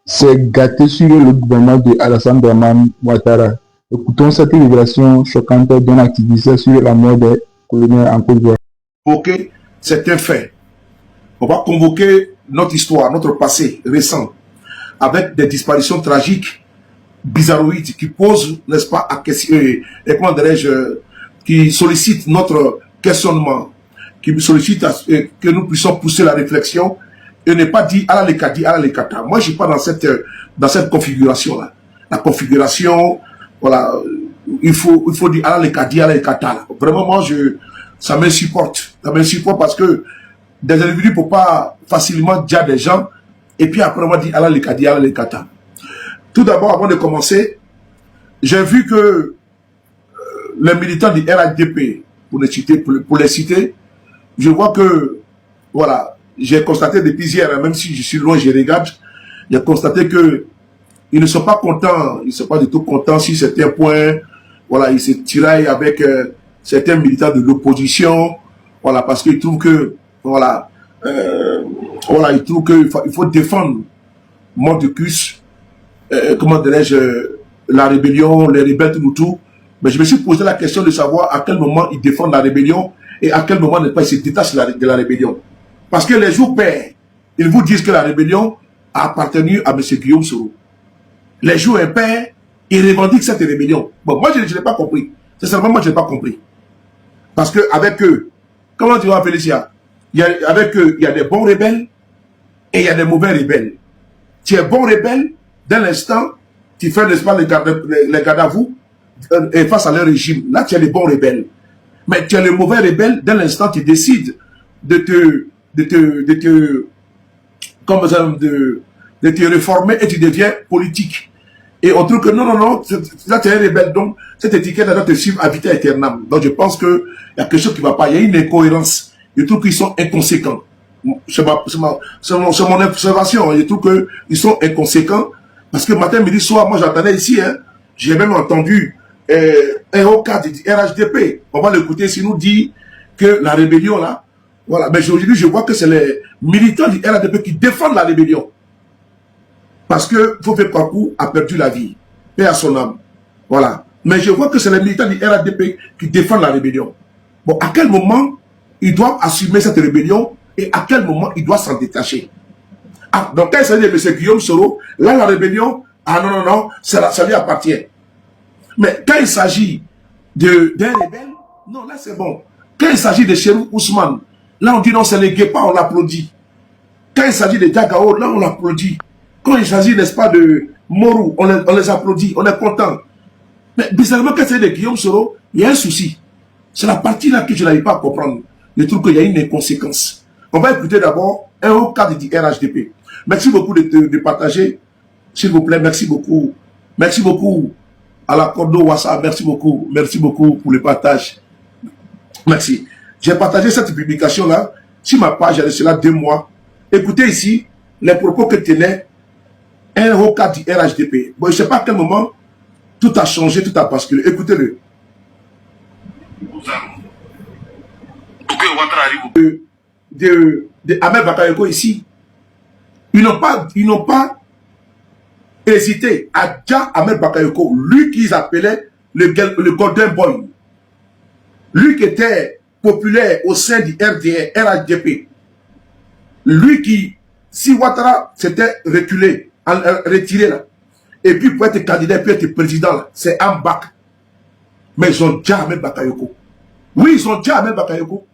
s'est gâté sur le gouvernement de Alassane Dramane Ouattara. Écoutons cette révélation choquante d'un activiste sur la mort des colonels en Côte d'Ivoire. Ok, c'est un fait. On va convoquer notre histoire, notre passé récent, avec des disparitions tragiques, bizarroïdes, qui posent, n'est-ce pas, à question, comment dirais-je, qui sollicitent notre questionnement, qui sollicitent que nous puissions pousser la réflexion et ne pas dire ala lekadi, ala lekata. Moi, je ne suis pas dans cette configuration-là. La configuration, voilà, il faut dire ala lekadi, ala lekata. Vraiment, moi, ça m'insupporte. Ça m'insupporte parce que des individus ne peuvent pas facilement dire des gens et puis après, on va dire ala lekadi, ala lekata. Tout d'abord, avant de commencer, j'ai vu que les militants du RHDP, pour les citer, je vois que, voilà, j'ai constaté depuis hier, même si je suis loin, je regarde, j'ai constaté que ils ne sont pas contents, ils ne sont pas du tout contents sur certains points, voilà, ils se tiraillent avec certains militants de l'opposition, voilà, parce qu'ils trouvent que, voilà, ils trouvent qu'il faut défendre Mordicus, comment dirais-je, la rébellion, les rebelles, tout. Mais je me suis posé la question de savoir à quel moment ils défendent la rébellion et à quel moment ils se détachent de la rébellion. Parce que les jours pairs, ils vous disent que la rébellion a appartenu à M. Guillaume Soro. Les jours impairs, ils revendiquent cette rébellion. Bon, moi, je ne l'ai pas compris. C'est seulement moi, je n'ai pas compris. Parce qu'avec eux, comment tu vas, Félicia? Avec eux, il y a des bons rebelles et il y a des mauvais rebelles. Tu es bon rebelle, dès l'instant, tu fais, n'est-ce pas, les gardes à vous, et face à leur régime. Là, tu es les bons rebelles. Mais tu es le mauvais rebelle, dès l'instant, tu décides de te réformer et tu deviens politique. Et on trouve que non, là tu es un rebelle, donc cette étiquette doit te suivre à vita aeternam. Donc je pense qu'il y a quelque chose qui ne va pas, il y a une incohérence. Je trouve qu'ils sont inconséquents. C'est mon observation, je trouve qu'ils sont inconséquents, parce que matin, midi, soir, moi j'entendais ici, hein, j'ai même entendu un haut cadre du RHDP, on va l'écouter, s'il nous dit que la rébellion là, voilà, mais aujourd'hui je vois que c'est les militants du RHDP qui défendent la rébellion. Parce que Fofé Kwaku a perdu la vie, paix à son âme. Voilà. Mais je vois que c'est les militants du RHDP qui défendent la rébellion. Bon, à quel moment ils doivent assumer cette rébellion et à quel moment ils doivent s'en détacher? Ah, donc quand il s'agit de M. Guillaume Soro, là la rébellion, ah non, ça lui appartient. Mais quand il s'agit d'un rebelle, non, là c'est bon. Quand il s'agit de Cherou Ousmane, là on dit non, c'est les guépards, on l'applaudit. Quand il s'agit de Diagao, là on l'applaudit. Quand il s'agit, n'est-ce pas, de Morou, on les applaudit, on est content. Mais bizarrement, quand c'est de Guillaume Soro, il y a un souci. C'est la partie là que je n'arrive pas à comprendre. Je trouve qu'il y a une inconséquence. On va écouter d'abord un haut cadre du RHDP. Merci beaucoup de partager. S'il vous plaît, merci beaucoup. Merci beaucoup à la Cordo WhatsApp. Merci beaucoup pour le partage. Merci. J'ai partagé cette publication-là sur ma page, il y a cela 2 mois. Écoutez ici les propos que tenait un haut cadre du RHDP. Bon, je ne sais pas à quel moment tout a changé, tout a basculé. Écoutez-le. De Ahmed Bakayoko ici, ils n'ont pas hésité à dire Ahmed Bakayoko, lui qu'ils appelaient le Golden Boy, lui qui était populaire au sein du RHDP, lui qui, si Ouattara s'était retiré là, et puis pour être candidat, puis être président, c'est un bac. Mais ils ont déjà Ahmed Bakayoko. Oui, ils ont déjà Ahmed Bakayoko.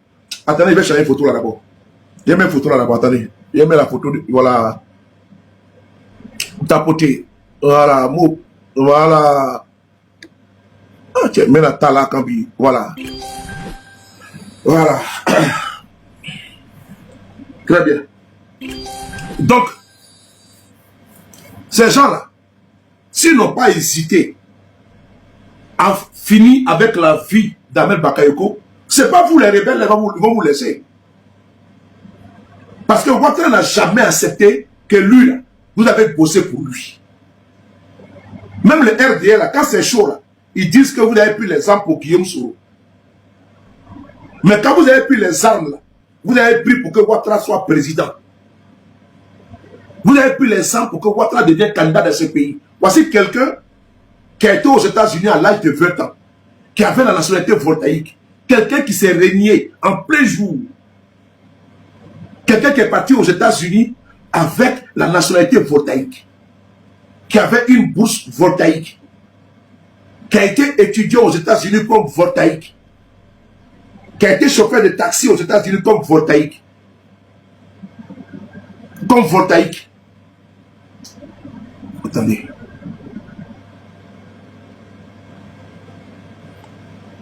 Attendez, je vais changer une photo là d'abord. Il y a une photo là d'abord, attendez. Il y a la photo, voilà. Tapoter. Voilà, voilà. Ah, tiens, mets la tala kambi. Voilà. Voilà. Très bien. Donc, ces gens-là, s'ils n'ont pas hésité à finir avec la vie d'Ahmed Bakayoko, c'est pas vous les rebelles, ils vont vous laisser. Parce que Ouattara n'a jamais accepté que lui, là, vous avez bossé pour lui. Même le RDL, là, quand c'est chaud, là, ils disent que vous avez pris les armes pour Guillaume Soro. Mais quand vous avez pris les armes, là, vous avez pris pour que Ouattara soit président. Vous avez pris les armes pour que Ouattara devienne candidat dans ce pays. Voici quelqu'un qui a été aux États-Unis à l'âge de 20 ans, qui avait la nationalité voltaïque. Quelqu'un qui s'est régné en plein jour. Quelqu'un qui est parti aux États-Unis avec la nationalité voltaïque, qui avait une bourse voltaïque, qui a été étudiant aux États-Unis comme voltaïque, qui a été chauffeur de taxi aux États-Unis comme voltaïque. Comme voltaïque. Attendez.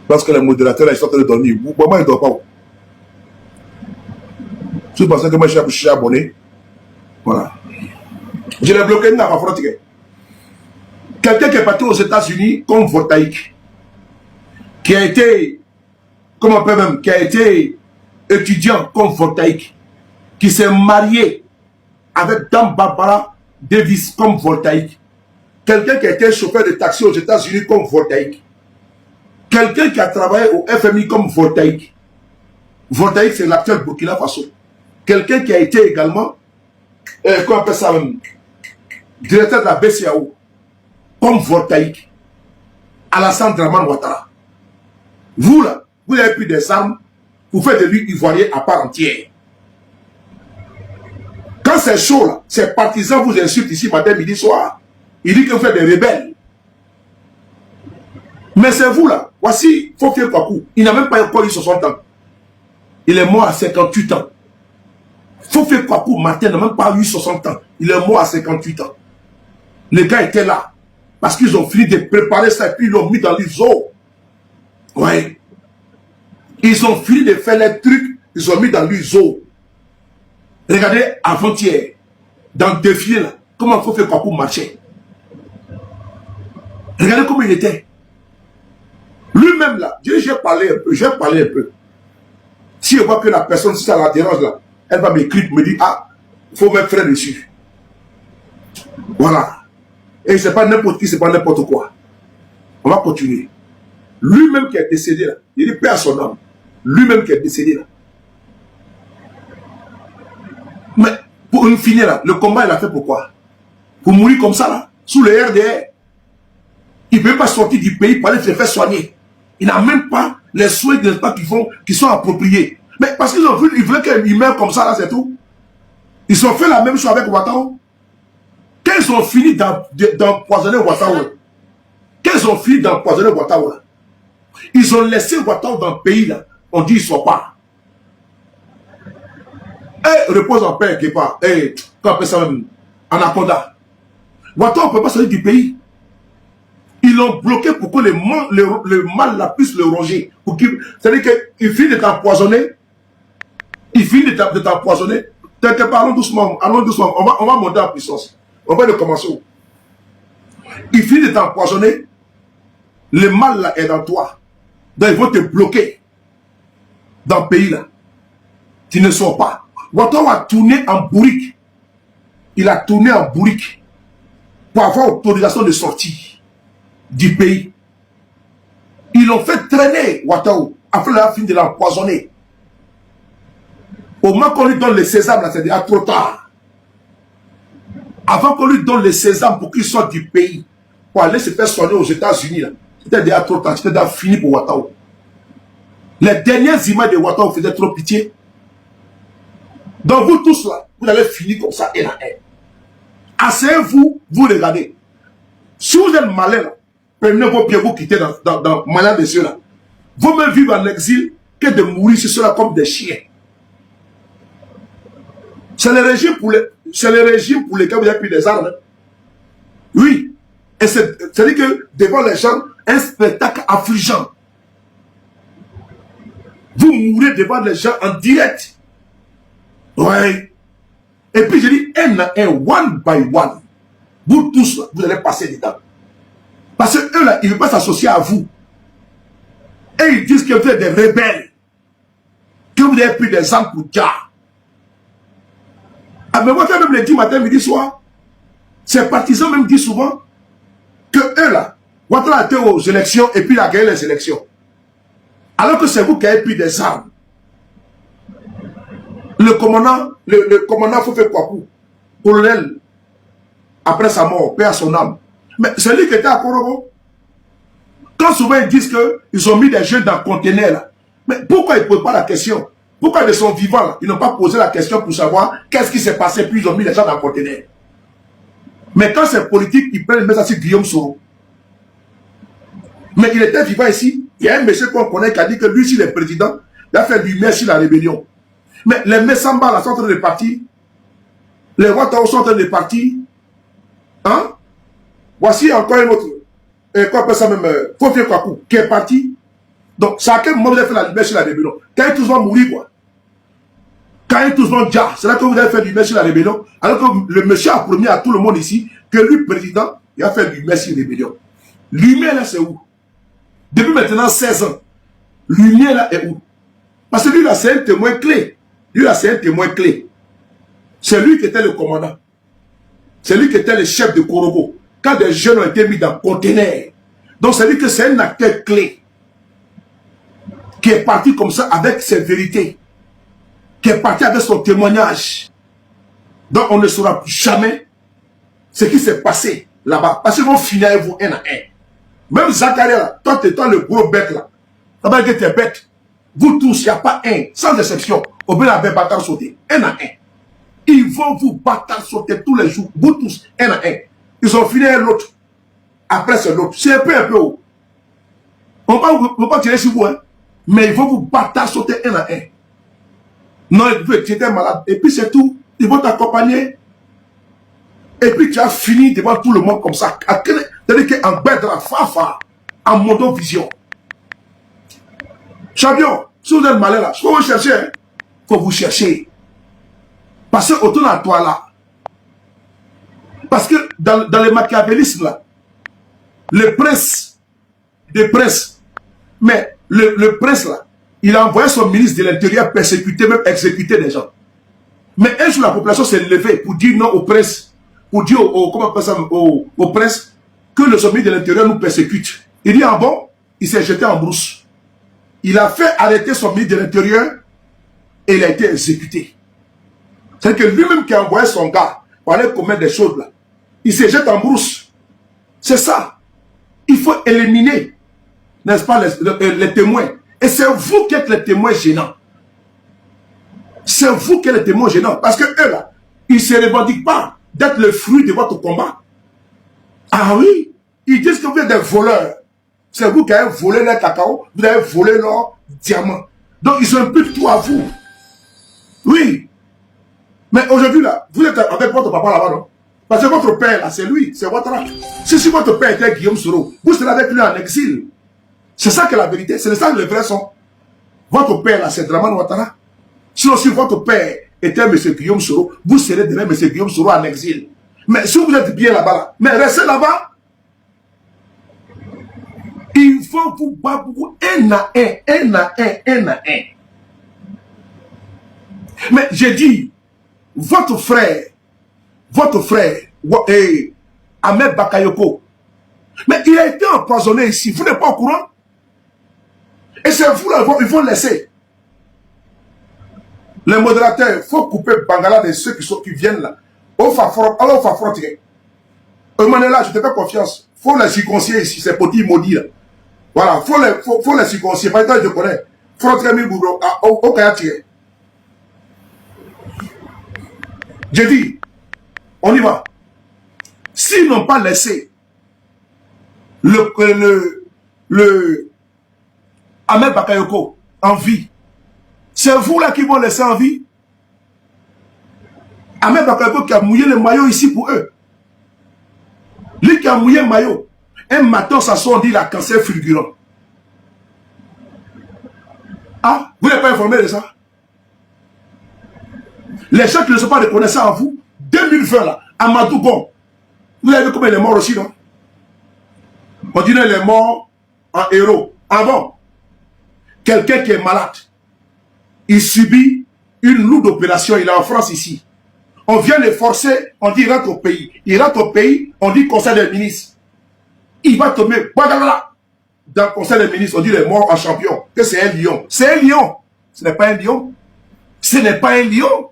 Parce que les modérateurs, ils sont en train de dormir. Moi, ils ne dorment pas. Je pense que moi, je suis abonné. Voilà. Je l'ai bloqué dans ma frontière. Quelqu'un qui est parti aux États-Unis comme voltaïque, qui a été, comment on peut même, qui a été étudiant comme voltaïque, qui s'est marié avec Dame Barbara Davis comme voltaïque, quelqu'un qui a été chauffeur de taxi aux États-Unis comme voltaïque, quelqu'un qui a travaillé au FMI comme voltaïque. Voltaïque, c'est l'actuel Burkina Faso. Quelqu'un qui a été également, comment on appelle ça, directeur de la BCAO, comme voltaïque. Alassane Dramane Ouattara. Vous là, vous avez pris des armes pour faire de lui ivoirien à part entière. Quand c'est chaud là, ces partisans vous insultent ici matin, midi, soir. Il dit que vous faites des rebelles. Mais c'est vous là. Voici Fofié Kwaku. Il n'a même pas encore eu 60 ans. Il est mort à 58 ans. Fofié Kwaku Martin n'a même pas eu 60 ans. Il est mort à 58 ans. Les gars étaient là. Parce qu'ils ont fini de préparer ça et puis ils l'ont mis dans les eaux. Ouais. Ils ont fini de faire les trucs. Ils ont mis dans les eaux. Regardez avant-hier. Dans le défilé là. Comment Fofié Kwaku marchait. Regardez comment il était. Lui-même là, j'ai parlé un peu. Si je vois que la personne, si ça la dérange là, elle va m'écrire, me dire, ah, il faut mettre frein dessus. Voilà. Et c'est pas n'importe qui, c'est pas n'importe quoi. On va continuer. Lui-même qui est décédé là, il dit paix à son âme. Lui-même qui est décédé là. Mais pour une finir là, le combat il a fait pourquoi? Pour mourir comme ça là, sous le RDR. Il ne peut pas sortir du pays pour aller se faire soigner. Il n'a même pas les soins qui sont appropriés. Mais parce qu'ils ont vu, ils veulent qu'il meure comme ça, là, c'est tout. Ils ont fait la même chose avec Ouattara. Quand ils ont fini d'empoisonner Ouattara, ils ont laissé Ouattara dans le pays, là. On dit, ils ne sont pas. Eh, repose en paix, Guépard. Eh, qu'on appelle ça même, Anaconda. Ouattara ne peut pas sortir du pays. Ils l'ont bloqué pour que le mal la puisse le ronger. C'est-à-dire qu'il finit de t'empoisonner. Il finit de t'empoisonner. Allons doucement. Allons doucement. On va monter en puissance. On va commencer où? Il finit de t'empoisonner. Le mal là est dans toi. Donc ils vont te bloquer. Dans le pays là. Tu ne sors pas. Ouattara a tourné en bourrique. Il a tourné en bourrique. Pour avoir autorisation de sortie du pays. Ils l'ont fait traîner Ouattara afin de la fin de l'empoisonner. Au moment qu'on lui donne le sésame, c'est déjà trop tard. Avant qu'on lui donne le sésame pour qu'il sorte du pays, pour aller se faire soigner aux États-Unis, c'était déjà trop tard, c'était déjà fini pour Ouattara. Les dernières images de Ouattara faisaient trop pitié. Donc vous tous là, vous allez finir comme ça et la haine. Asseyez-vous, vous regardez. Si vous êtes malin là, prenez vos pieds, vous quittez dans malin de ceux-là. Vous même vivre en exil que de mourir sur cela comme des chiens. C'est le régime pour lesquels vous avez pris des armes. Oui. Et c'est-à-dire que devant les gens, un spectacle affligeant. Vous mourrez devant les gens en direct. Ouais. Et puis je dis, un à un, one by one. Vous tous, vous allez passer dedans. Parce que eux là, ils ne veulent pas s'associer à vous. Et ils disent que vous êtes des rebelles. Que vous avez pris des armes pour Dja. Ah, mais moi, même le dit matin, midi, soir, ces partisans même disent souvent que eux là, Ouattara a été aux élections et puis il a gagné les élections. Alors que c'est vous qui avez pris des armes. Le commandant Fofié Kwaku, colonel, après sa mort, paix à son âme. Mais celui qui était à Korogo, quand souvent ils disent qu'ils ont mis des jeunes dans le conteneur là, mais pourquoi ils ne posent pas la question? Pourquoi ils sont vivants là? Ils n'ont pas posé la question pour savoir qu'est-ce qui s'est passé, puis ils ont mis les gens dans le conteneur. Mais quand c'est politique, ils prennent le message sur Guillaume Soro. Mais il était vivant ici. Il y a un monsieur qu'on connaît qui a dit que lui, s'il est président, il a fait lui merci la rébellion. Mais les Messamba là sont en train de partir. Les Ouattao sont en train de partir. Hein? Voici encore un autre. Quoi appelle ça même? Fofié Kwaku, qui est parti. Donc, c'est à quel moment vous avez fait la lumière sur la rébellion? Quand ils tous vont mourir, quoi. Quand ils tous vont dire, c'est là que vous avez fait lumière sur la rébellion. Alors que le monsieur a promis à tout le monde ici que lui, président, il a fait lumière sur la rébellion. Lumière là, c'est où? Depuis maintenant 16 ans. Lumière là est où? Parce que lui là, c'est un témoin clé. Lui là, c'est un témoin clé. C'est lui qui était le commandant. C'est lui qui était le chef de Korogo. Quand des jeunes ont été mis dans le conteneur. Donc, c'est lui que c'est un acteur clé. Qui est parti comme ça avec ses vérités. Qui est parti avec son témoignage. Donc, on ne saura jamais ce qui s'est passé là-bas. Parce qu'ils vont finir avec vous un à un. Même Zakaria, là, toi, t'es le gros bête là. Ça veut dire que t'es bête. Vous tous, il n'y a pas un, sans exception. Au bout de la bataille sauter, un à un. Ils vont vous battre sauter tous les jours. Vous tous, un à un. Ils ont fini un l'autre. Après, c'est l'autre. C'est un peu haut. On ne va pas tirer sur vous, hein. Mais ils vont vous battre sauter un à un. Non, tu étais malade. Et puis c'est tout. Ils vont t'accompagner. Et puis tu as fini devant tout le monde comme ça. C'est-à-dire qu'en bête de la fafa, en moto vision. Champion, si vous êtes malade là, ce que vous cherchez, il faut vous chercher. Parce que autour de toi là, parce que dans le machiavélisme là, le prince, mais le prince là, il a envoyé son ministre de l'Intérieur persécuter, même exécuter des gens. Mais un jour la population s'est levée pour dire non au prince, pour dire au prince que le ministre de l'Intérieur nous persécute. Il dit ah bon, il s'est jeté en brousse. Il a fait arrêter son ministre de l'Intérieur et il a été exécuté. C'est que lui-même qui a envoyé son gars pour aller commettre des choses là, il se jette en brousse. C'est ça. Il faut éliminer, n'est-ce pas, les témoins. Et c'est vous qui êtes les témoins gênants. C'est vous qui êtes les témoins gênants. Parce que eux là, ils ne se revendiquent pas d'être le fruit de votre combat. Ah oui, ils disent que vous êtes des voleurs. C'est vous qui avez volé leur cacao, vous avez volé leur diamant. Donc ils imputent tout à vous. Oui. Mais aujourd'hui là, vous êtes avec votre papa là-bas, non? Parce que votre père là, c'est lui, c'est Ouattara. Si votre père était Guillaume Soro, vous serez avec lui en exil. C'est ça que la vérité, c'est ça le vrai son. Votre père là, c'est Dramane Ouattara. Sinon, si votre père était M. Guillaume Soro, vous serez demain M. Guillaume Soro en exil. Mais si vous êtes bien là-bas, là, mais restez là-bas. Il faut vous battre un à un. Mais j'ai dit, votre frère, Ahmed Bakayoko, mais il a été empoisonné ici. Vous n'êtes pas au courant? Et c'est vous là, ils vont laisser. Les modérateurs, il faut couper Bangala de ceux qui viennent là. Alors, on va frotter. Là, je te fais confiance. Il faut les circoncier ici, ces petits maudits là. Voilà, faut les circoncier. Par exemple, je connais. Frotter Miboudro, au Kayatire. J'ai dit, on y va. S'ils n'ont pas laissé le Ahmed Bakayoko en vie, c'est vous là qui vont laisser en vie. Ahmed Bakayoko qui a mouillé le maillot ici pour eux. Lui qui a mouillé le maillot. Un matin, ça sort, on dit il a cancer fulgurant. Ah, vous n'êtes pas informé de ça? Les gens qui ne sont pas reconnaissants en vous, 2020 là, Amadou Bon, vous avez vu comment il est mort aussi, non? On dirait qu'il est mort en héros. Ah bon? Quelqu'un qui est malade, il subit une lourde opération, il est en France ici. On vient le forcer, on dit il rentre au pays. Il rentre au pays, on dit conseil des ministres. Il va tomber, dans le conseil des ministres, on dit il est mort en champion, que c'est un lion. C'est un lion. Ce n'est pas un lion. Ce n'est pas un lion.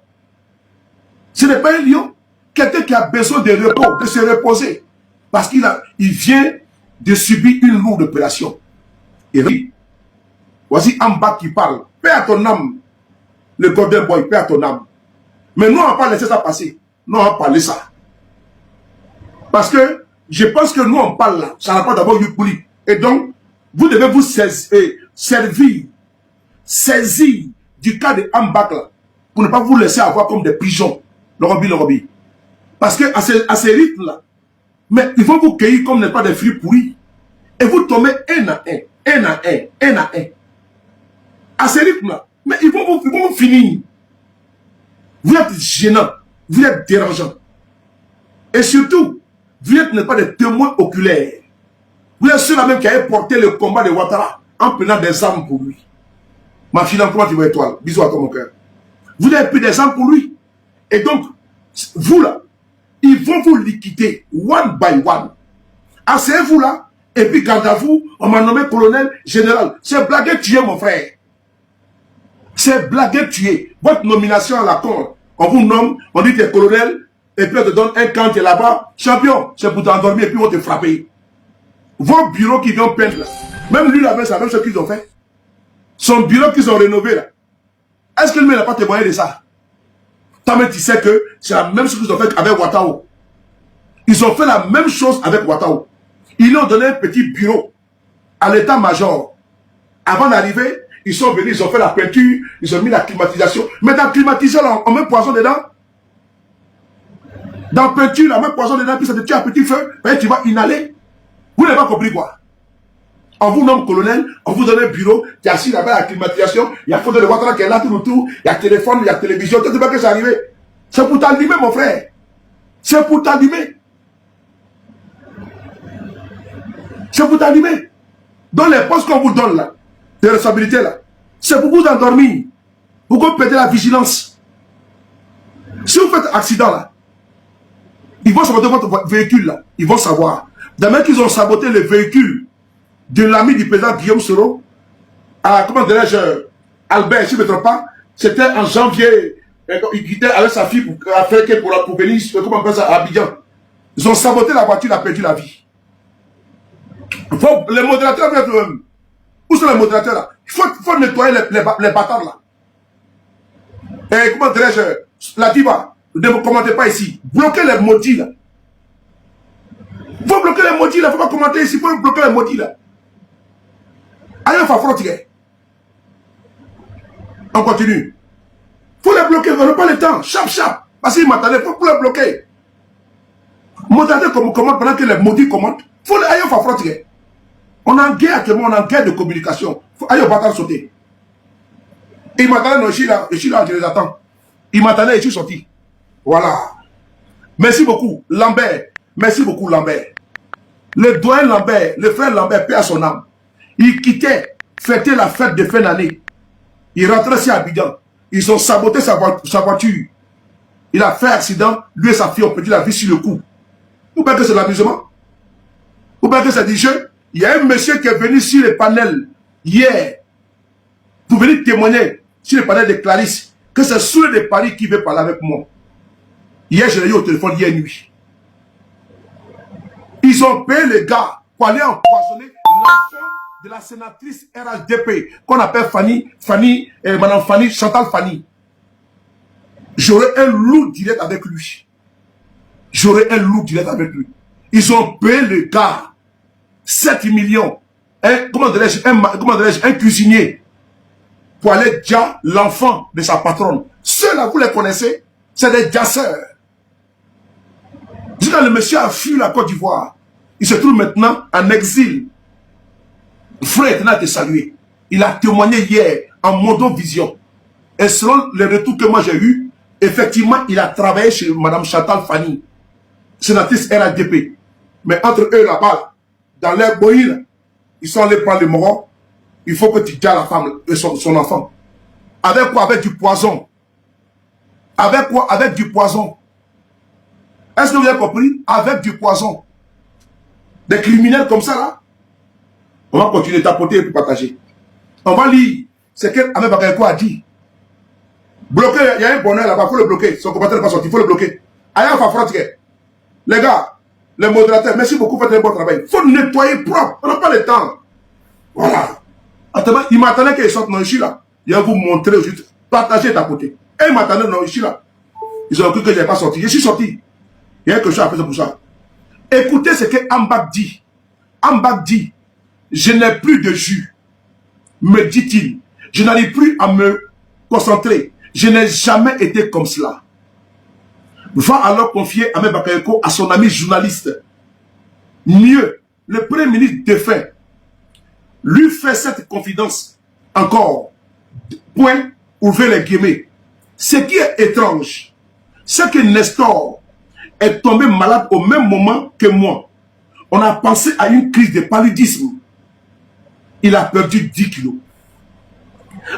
Ce n'est pas un lion. Quelqu'un qui a besoin de repos, de se reposer. Parce qu'il vient de subir une lourde opération. Et oui, voici en bas qui parle. Paix à ton âme. Le Golden Boy, paix à ton âme. Mais nous, on va pas laisser ça passer. Nous, on va parler ça. Parce que je pense que nous, on parle là. Ça n'a pas d'abord eu poli. Et donc, vous devez vous servir du cas de Ambak là, pour ne pas vous laisser avoir comme des pigeons. Le Roby. Parce que à ces rythmes-là, mais ils vont vous cueillir comme n'est pas des fruits pourris. Et vous tombez un à un. À ces rythmes-là, mais ils vont vous finir. Vous êtes gênant, vous êtes dérangeant. Et surtout, vous n'êtes pas des témoins oculaires. Vous êtes ceux-là même qui avaient porté le combat de Ouattara en prenant des armes pour lui. Ma fille, comment tu vas étoile? Bisous à toi, mon cœur. Vous avez pris des armes pour lui. Et donc, vous là, ils vont vous liquider one by one. Asseyez-vous là, et puis quant à vous, on m'a nommé colonel général. C'est blagué tué, mon frère. C'est blagué tué. Votre nomination à la con, on vous nomme, on dit que tu es colonel, et puis on te donne un camp, tu es là-bas, champion, c'est pour t'endormir, et puis on te frapper. Vos bureaux qui viennent peindre là, même lui là-bas, c'est la même chose qu'ils ont fait. Son bureau qu'ils ont rénové là, est-ce que lui n'a pas témoigné de ça? Toi-même, tu sais que c'est la même chose qu'ils ont fait avec Ouattao. Ils ont fait la même chose avec Ouattao. Ils lui ont donné un petit bureau à l'état-major. Avant d'arriver, ils sont venus, ils ont fait la peinture, ils ont mis la climatisation. Mais dans la climatisation, là, on met poison dedans. Dans la peinture, on met poison dedans, puis ça te tue à petit feu, et tu vas inhaler. Vous n'avez pas compris quoi? On vous nomme colonel, on vous donne un bureau, tu es assis là-bas à la climatisation, il y a photo de Ouattara qui est là tout autour, il y a téléphone, il y a télévision, tu ne sais pas que c'est arrivé. C'est pour t'allumer, mon frère. C'est pour t'allumer. C'est pour t'allumer. Dans les postes qu'on vous donne là, de responsabilité là, c'est pour vous endormir, pour que vous perdez la vigilance. Si vous faites accident là, ils vont saboter votre véhicule là, ils vont savoir. Demain qu'ils ont saboté le véhicule de l'ami du président Guillaume Soro, à, comment dirais-je, Albert, si je ne me trompe pas, c'était en janvier, il quittait avec sa fille pour venir, comment on appelle ça, à Abidjan. Ils ont saboté la voiture, il a perdu la vie. Les modérateurs, où sont les modérateurs là? Il faut nettoyer les bâtards là. Et comment dirais-je, la diva, ne me commentez pas ici. Bloquez les maudits là. Il faut bloquer les maudits là, il ne faut pas commenter ici, il faut bloquer les maudits là. Allez, on va frotter. On continue. Il faut les bloquer, on n'a pas le temps. Chap. Parce qu'ils m'attendaient, il faut les bloquer. Modérateur commande pendant que les maudits commandent. Allez, on va frotter. On est en guerre actuellement, on est en guerre de communication. Allez, on va sauter. Ils m'attendaient, je suis là, je les attends. Ils m'attendaient et je suis sorti. Voilà. Merci beaucoup, Lambert. Merci beaucoup, Lambert. Le doyen Lambert, le frère Lambert, paix à son âme. Il quittait, fêtait la fête de fin d'année. Il rentrait ici à Abidjan. Ils ont saboté sa voiture. Il a fait accident. Lui et sa fille ont perdu la vie sur le coup. Vous pensez que c'est l'amusement? Vous pensez que c'est du jeu? Il y a un monsieur qui est venu sur le panel hier pour venir témoigner sur le panel de Clarisse que c'est Soule de Paris qui veut parler avec moi. Hier, je l'ai eu au téléphone hier nuit. Ils ont payé les gars pour aller empoisonner l'enfant de la sénatrice RHDP qu'on appelle Madame Fanny, Chantal Fanny. J'aurai un lourd direct avec lui. Ils ont payé les gars 7 millions. Comment dirais-je, un cuisinier pour aller dire l'enfant de sa patronne. Ceux-là, vous les connaissez, c'est des jasseurs. Quand le monsieur a fui la Côte d'Ivoire, il se trouve maintenant en exil. Frère tenait à te saluer. Il a témoigné hier en Mondovision. Et selon les retours que moi j'ai eus, effectivement, il a travaillé chez Madame Chantal Fanny, sénatrice RADP. Mais entre eux là-bas, dans l'air boïle, ils sont allés prendre le moron. Il faut que tu gardes la femme et son enfant. Avec quoi? Avec du poison. Avec quoi? Avec du poison. Est-ce que vous avez compris? Avec du poison. Des criminels comme ça là. On va continuer de tapoter et de partager. On va lire ce qu'Ahmed Bakayoko a dit. Bloquer, il y a un bonheur là-bas, il faut le bloquer. Son combattant n'est pas sorti, il faut le bloquer. Aya Fafrotke. Les gars, les modérateurs, merci beaucoup, faites un bon travail. Il faut nettoyer propre. On n'a pas le temps. Voilà. Il m'attendait qu'ils sortent non ici là. Il va vous montrer juste. Partagez ta côté. Et il m'attendait non ici là. Ils ont cru que je n'ai pas sorti. Je suis sorti. Il y a quelque chose à faire pour ça. Écoutez ce que Ambak dit. Ambak dit, je n'ai plus de jus. Me dit-il. Je n'arrive plus à me concentrer. Je n'ai jamais été comme cela. Va alors confier Ahmed Bakayoko à son ami journaliste. Mieux, le premier ministre défunt lui fait cette confidence encore. Point, ouvrez les guillemets. Ce qui est étrange, c'est que Nestor est tombé malade au même moment que moi. On a pensé à une crise de paludisme. Il a perdu 10 kilos.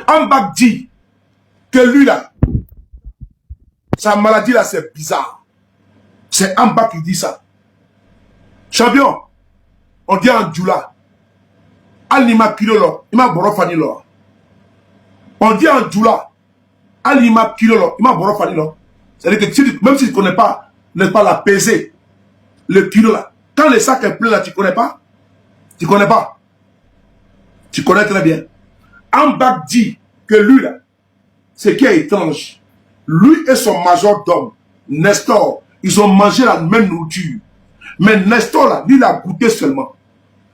Ambak dit que lui là, sa maladie là c'est bizarre. C'est Ambak qui dit ça. Champion, on dit en Djoula. Alima Kilolo, il m'a borofani là. On dit en Djoula. Alima Kilolo, il m'a borofani là. C'est-à-dire que même si tu ne connais pas, n'est pas la pesée, le kilo là. Quand le sac est plein là, tu ne connais pas? Tu ne connais pas? Tu connais très bien. Ambak dit que lui là, ce qui est étrange, lui et son majordome, Nestor, ils ont mangé la même nourriture. Mais Nestor là, lui il a goûté seulement.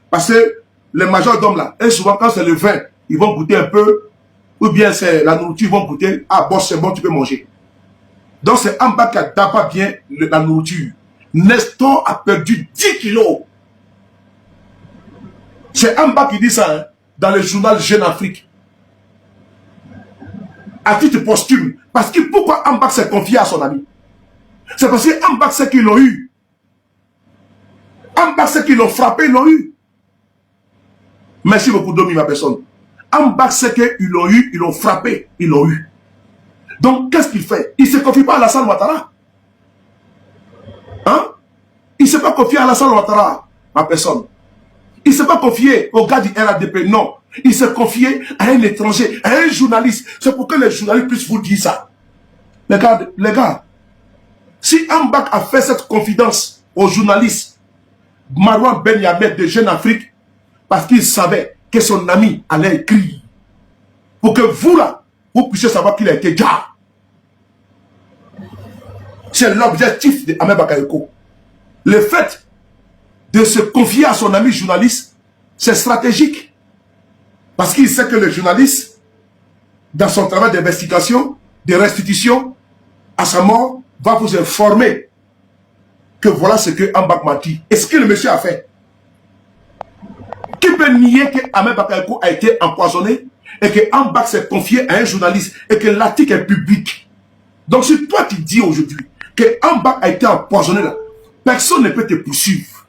Parce que les majordomes là, et souvent quand c'est le vin, ils vont goûter un peu, ou bien c'est la nourriture, ils vont goûter, ah bon c'est bon, tu peux manger. Donc c'est Ambak qui a d'abord bien la nourriture. Nestor a perdu 10 kilos. C'est Ambak qui dit ça hein, dans le journal Jeune Afrique. À titre posthume. Parce que pourquoi Ambak s'est confié à son ami? C'est parce que Ambak sait qu'ils l'ont eu. Ambak sait qu'ils l'ont frappé, ils l'ont eu. Merci beaucoup Domi, ma personne. Ambak sait qu'ils l'ont eu, ils l'ont frappé, ils l'ont eu. Donc qu'est-ce qu'il fait? Il ne se confie pas à Alassane Ouattara. Hein? Il ne s'est pas confié à Alassane Ouattara, ma personne. Il ne s'est pas confié au gars du RADP, non. Il s'est confié à un étranger, à un journaliste. C'est pour que les journalistes puissent vous dire ça. Les gars, si Ambak a fait cette confidence aux journalistes, Marouane Ben Yahmed de Jeune Afrique, parce qu'il savait que son ami allait écrire, pour que vous là, vous puissiez savoir qu'il a été gars. C'est l'objectif de Ahmed Bakayoko. Le fait de se confier à son ami journaliste, c'est stratégique. Parce qu'il sait que le journaliste, dans son travail d'investigation, de restitution, à sa mort, va vous informer que voilà ce que Ambak m'a dit. Et ce que le monsieur a fait. Qui peut nier que Ahmed Bakayoko a été empoisonné et que Ambak s'est confié à un journaliste et que l'article est public? Donc si toi tu dis aujourd'hui que Ambak a été empoisonné là, personne ne peut te poursuivre.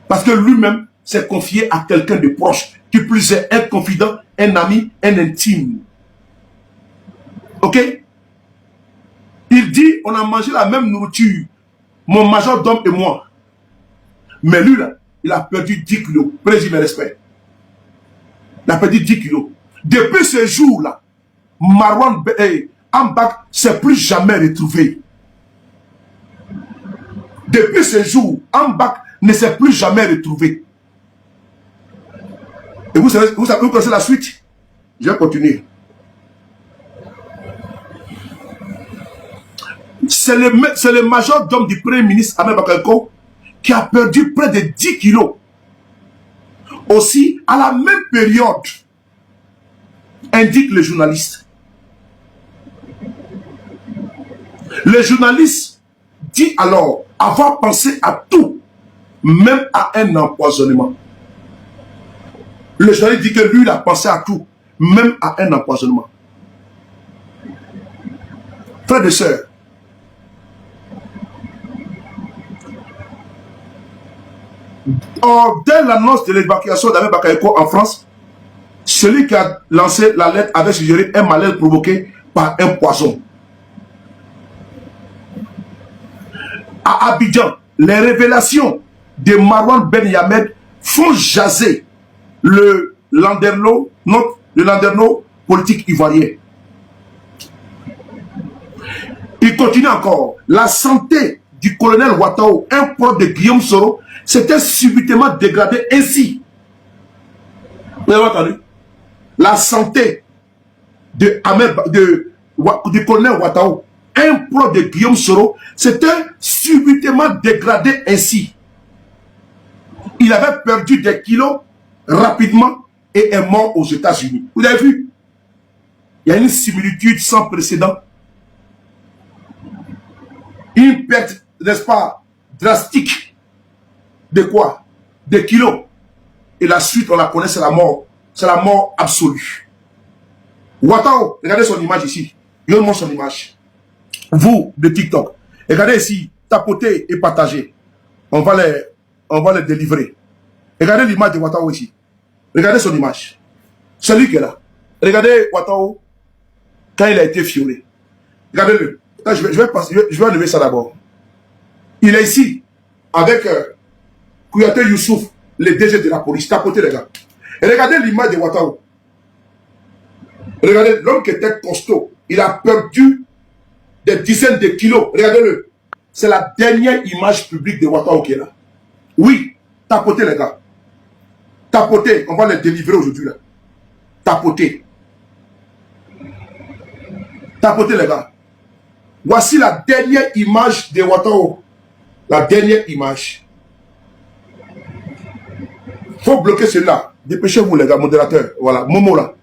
Parce que lui-même s'est confié à quelqu'un de proche, qui plus est un confident, un ami, un intime. Ok? Il dit, on a mangé la même nourriture, mon majordome et moi. Mais lui là, il a perdu 10 kilos. Président mes respects. Il a perdu 10 kilos. Depuis ce jour-là, Marouane Ambak ne s'est plus jamais retrouvé. Depuis ce jour, Ambak ne s'est plus jamais retrouvé. Et vous connaissez la suite? Je vais continuer. C'est le majordome du premier ministre Ahmed Bakayoko qui a perdu près de 10 kilos. Aussi, à la même période, indique le journaliste. Le journaliste dit alors avoir pensé à tout, même à un empoisonnement. Le journaliste dit que lui, il a pensé à tout, même à un empoisonnement. Frères et sœurs, dès l'annonce de l'évacuation d'Ahmed Bakayoko en France, celui qui a lancé la lettre avait suggéré un malaise provoqué par un poison. À Abidjan, les révélations de Marouane Ben Yahmed font jaser le landerneau politique ivoirien. Il continue encore. La santé du colonel Ouattao, un proche de Guillaume Soro, s'était subitement dégradée ainsi. Vous avez entendu? La santé du colonel Ouattao, un proche de Guillaume Soro, s'était subitement dégradé ainsi. Il avait perdu des kilos rapidement et est mort aux États-Unis. Vous avez vu? Il y a une similitude sans précédent. Une perte, n'est-ce pas, drastique. De quoi? Des kilos. Et la suite, on la connaît, c'est la mort. C'est la mort absolue. Ouattao, regardez son image ici. Je vous montre son image. Vous, de TikTok, regardez ici, tapotez et partagez. On va les délivrer. Regardez l'image de Ouattao ici. Regardez son image. C'est lui qui est là. Regardez Ouattao quand il a été violé. Regardez-le. Je vais enlever ça d'abord. Il est ici avec Kouyaté Youssouf, le DG de la police. Tapotez les gars. Et regardez l'image de Ouattao. Regardez l'homme qui était costaud. Il a perdu des dizaines de kilos. Regardez-le. C'est la dernière image publique de Ouattao qui est là. Oui, tapotez les gars. Tapotez. On va les délivrer aujourd'hui là. Tapotez. Tapotez les gars. Voici la dernière image de Ouattao. La dernière image. Il faut bloquer cela. Dépêchez-vous les gars, modérateurs. Voilà, Momo là.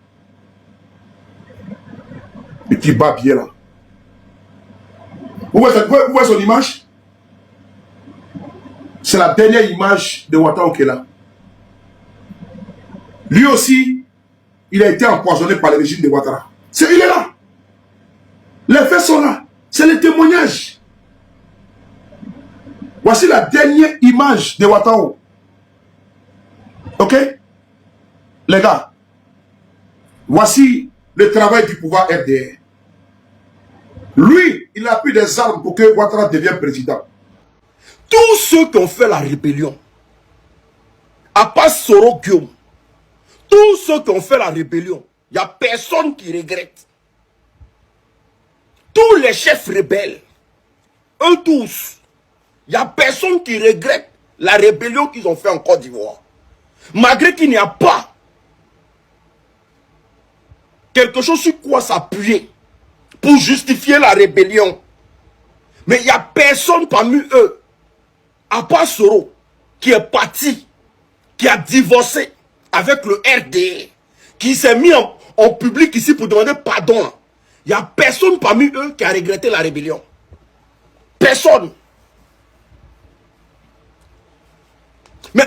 Petit babier là. Vous voyez son image? C'est la dernière image de Ouattao qui est là. Lui aussi, il a été empoisonné par le régime de Ouattara. Il est là. Les faits sont là. C'est le témoignage. Voici la dernière image de Ouattao. Ok? Les gars, voici le travail du pouvoir RDR. Lui, il a pris des armes pour que Ouattara devienne président. Tous ceux qui ont fait la rébellion, à part Soro Guillaume, tous ceux qui ont fait la rébellion, il n'y a personne qui regrette. Tous les chefs rebelles, eux tous, il n'y a personne qui regrette la rébellion qu'ils ont fait en Côte d'Ivoire. Malgré qu'il n'y a pas quelque chose sur quoi s'appuyer pour justifier la rébellion. Mais il n'y a personne parmi eux, à part Soro, qui est parti, qui a divorcé avec le RDR, qui s'est mis en public ici pour demander pardon. Il n'y a personne parmi eux qui a regretté la rébellion. Personne. Mais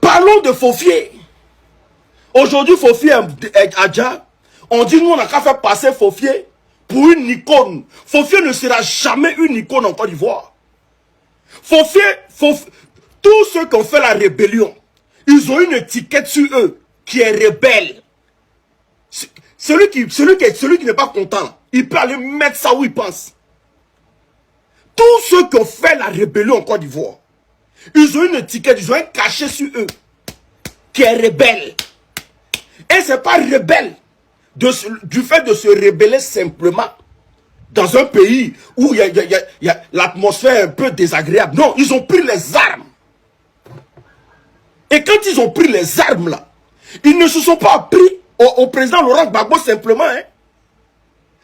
parlons de Fofié. Aujourd'hui, Fofié est Adja. On dit, nous, on n'a qu'à faire passer Fofié pour une icône. Fofié ne sera jamais une icône en Côte d'Ivoire. Fofié, tous ceux qui ont fait la rébellion, ils ont une étiquette sur eux qui est rebelle. Celui qui n'est pas content, il peut aller mettre ça où il pense. Tous ceux qui ont fait la rébellion en Côte d'Ivoire, ils ont une étiquette, ils ont un cachet sur eux qui est rebelle. Et ce n'est pas rebelle du fait de se rebeller simplement dans un pays où il y a l'atmosphère un peu désagréable. Non, ils ont pris les armes. Et quand ils ont pris les armes là, ils ne se sont pas pris au président Laurent Gbagbo simplement. Hein.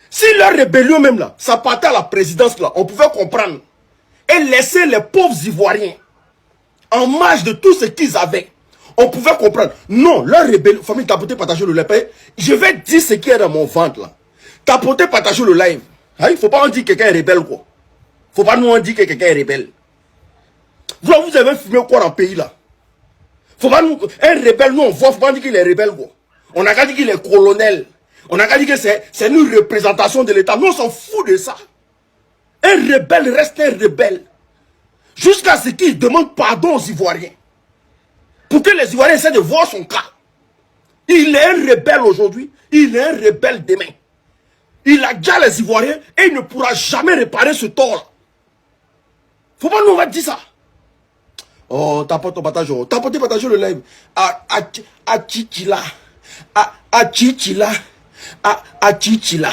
Si leur rébellion même là, ça partait à la présidence là, on pouvait comprendre. Et laisser les pauvres Ivoiriens en marge de tout ce qu'ils avaient. On pouvait comprendre. Non, leur rébellion, famille, tapotez, partagez le live. Je vais dire ce qui est dans mon ventre là. Tapotez, partagez le live. Il ne faut pas en dire que quelqu'un est rebelle quoi. Il ne faut pas nous en dire que quelqu'un est rebelle. Vous avez fumé quoi dans le pays là? Faut pas nous, un rebelle, nous on voit, faut pas dire qu'il est rebelle quoi. On n'a qu'à dire qu'il est colonel. On n'a qu'à dire que c'est une représentation de l'État. Nous on s'en fout de ça. Un rebelle reste un rebelle. Jusqu'à ce qu'il demande pardon aux Ivoiriens. Pour que les Ivoiriens essaient de voir son cas. Il est un rebelle aujourd'hui. Il est un rebelle demain. Il a déjà les Ivoiriens et il ne pourra jamais réparer ce tort-là. Faut pas nous on va dire ça. Oh, tapotez, partagez le live. À Chichila. À Chichila. À Chichila.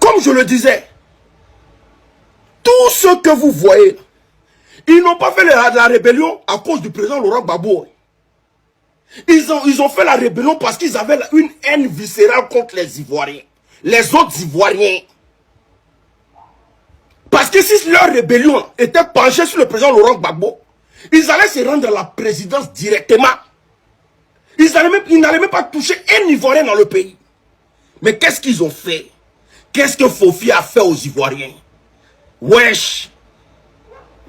Comme je le disais, tous ceux que vous voyez, ils n'ont pas fait la rébellion à cause du président Laurent Gbagbo. Ils ont fait la rébellion parce qu'ils avaient une haine viscérale contre les Ivoiriens, les autres Ivoiriens. Parce que si leur rébellion était penchée sur le président Laurent Gbagbo, ils allaient se rendre à la présidence directement. Ils n'allaient même pas toucher un Ivoirien dans le pays. Mais qu'est-ce qu'ils ont fait? Qu'est-ce que Fofi a fait aux Ivoiriens? Wesh!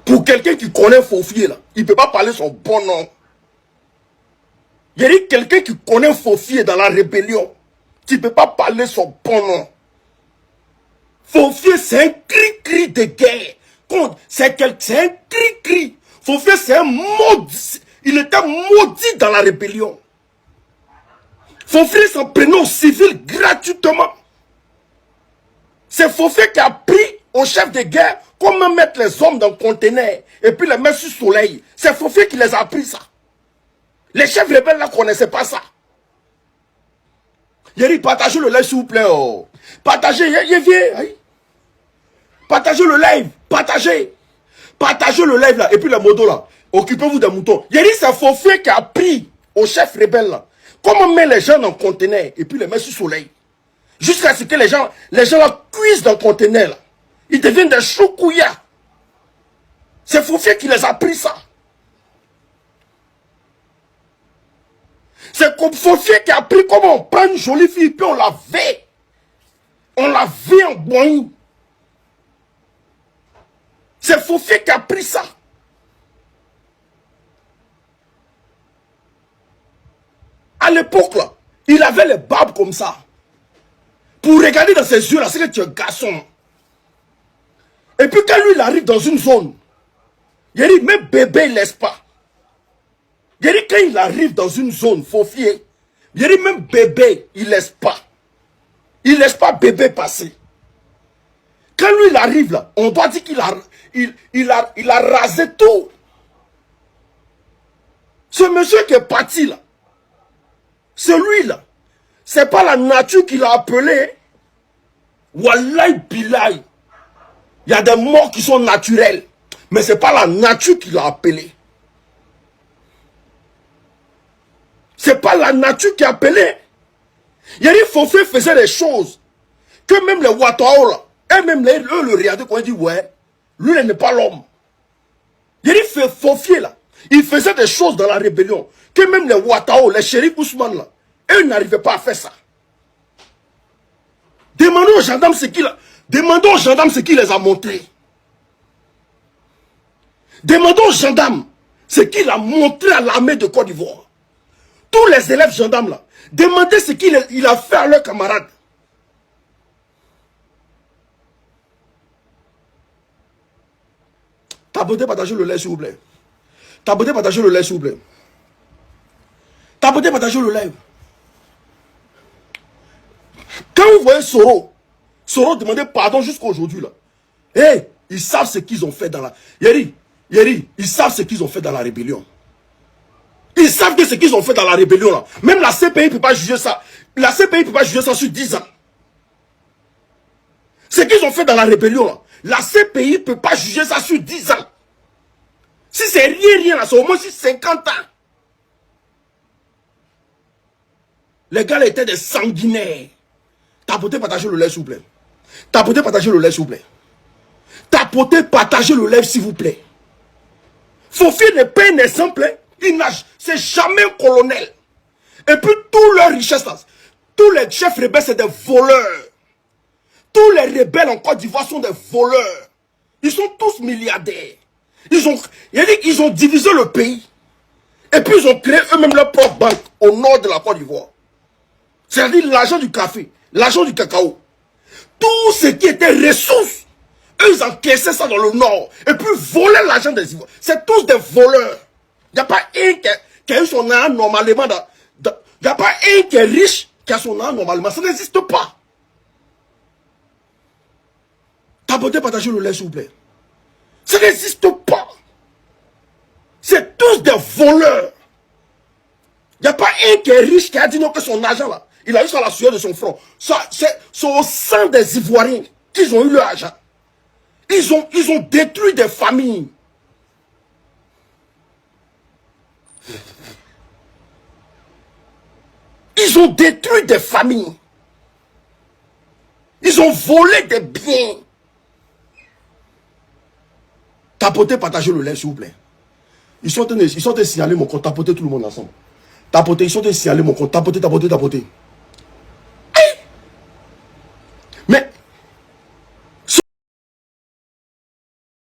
Pour quelqu'un qui connaît Fofi, là, il ne peut pas parler son bon nom. Il y a dit quelqu'un qui connaît Fofi dans la rébellion, qui ne peut pas parler son bon nom. Fofi, c'est un cri-cri de guerre. C'est un cri-cri. Fofi, c'est un maudit. Il était maudit dans la rébellion. Fofi s'en prenait aux civils gratuitement. C'est Fofi qui a pris au chef de guerre comment mettre les hommes dans le conteneur et puis les mettre sur le soleil. C'est Fofi qui les a appris ça. Les chefs rebelles ne connaissaient pas ça. Il dit partagez le live s'il vous plaît. Oh. Partagez, viens. Partagez le live. Partagez. Partagez le live là. Et puis les motos là. Occupez-vous des moutons. Il dit c'est Fofi qui a appris aux chefs rebelles là comment mettre les gens dans le conteneur et puis les mettre sur le soleil. Jusqu'à ce que les gens là cuisent dans le conteneur là. Ils deviennent des choukouillas. C'est Fofi qui les a appris ça. C'est comme Fofi qui a appris comment on prend une jolie fille puis on la vait. On la vait en boing. C'est Fofi qui a appris ça. À l'époque là, il avait les barbes comme ça. Pour regarder dans ses yeux là, c'est que tu es un garçon. Et puis quand lui il arrive dans une zone, il dit même bébé il laisse pas. Il dit quand il arrive dans une zone, Fofi, il dit même bébé il laisse pas. Il laisse pas bébé passer. Quand lui il arrive là, on doit dire qu'il a rasé tout. Ce monsieur qui est parti là, celui-là, c'est pas la nature qui l'a appelé. Wallahi billahi. Il y a des morts qui sont naturelles. Mais c'est pas la nature qui l'a appelé. C'est pas la nature qui a appelé. Il y a dit Fofi faisait des choses que même les Ouattao là, et même eux le regardaient quand ils disent ouais, lui il n'est pas l'homme. Il y a dit Fofi là, il faisait des choses dans la rébellion que même les Ouattao, les shérifs Ousmane là, eux n'arrivaient pas à faire ça. Demandons aux gendarmes ce qu'il les a montré. Demandons aux gendarmes ce qu'il a montré à l'armée de Côte d'Ivoire. Tous les élèves gendarmes là, demandez ce qu'il a fait à leurs camarades. Tabotez, partagez le lait s'il vous plaît. Tabotez, partagez le lait s'il vous plaît. Tabotez, partagez le live. Quand vous voyez Soro demander pardon jusqu'à aujourd'hui là. Hey, ils savent ce qu'ils ont fait dans la... Yeri, ils savent ce qu'ils ont fait dans la rébellion. Ils savent que ce qu'ils ont fait dans la rébellion là. Même la CPI ne peut pas juger ça. La CPI ne peut pas juger ça sur 10 ans. Ce qu'ils ont fait dans la rébellion là. La CPI ne peut pas juger ça sur 10 ans. Si c'est rien là, c'est au moins sur 50 ans. Les gars là étaient des sanguinaires. Tapotez, partagez le lait s'il vous plaît. Tapotez, partagez le lait s'il vous plaît. Tapotez, partagez le lait s'il vous plaît. Fofi n'est pas un exemple. C'est jamais un colonel. Et puis tous leurs richesses là, tous les chefs rebelles c'est des voleurs. Tous les rebelles en Côte d'Ivoire sont des voleurs. Ils sont tous milliardaires. Ils ont divisé le pays. Et puis ils ont créé eux-mêmes leur propre banque au nord de la Côte d'Ivoire. C'est-à-dire l'argent du café, l'argent du cacao. Tout ce qui était ressources, eux ils encaissaient ça dans le nord. Et puis volaient l'argent des Ivoiriens. C'est tous des voleurs. Il n'y a pas un qui a eu son argent normalement. Il n'y a pas un qui est riche qui a son argent normalement. Ça n'existe pas. Tabotez, partagez le lait s'il vous plaît. Ça n'existe pas. C'est tous des voleurs. Il n'y a pas un qui est riche qui a dit non que son argent là, Il a eu ça à la sueur de son front. C'est au sein des Ivoiriens qu'ils ont eu leur argent. Ils ont détruit des familles. Ils ont détruit des familles. Ils ont volé des biens. Tapotez, partagez le lien, s'il vous plaît. Ils sont en train de signaler mon compte. Tapotez tout le monde ensemble. Tapotez, ils sont en train de signaler mon compte. Tapotez.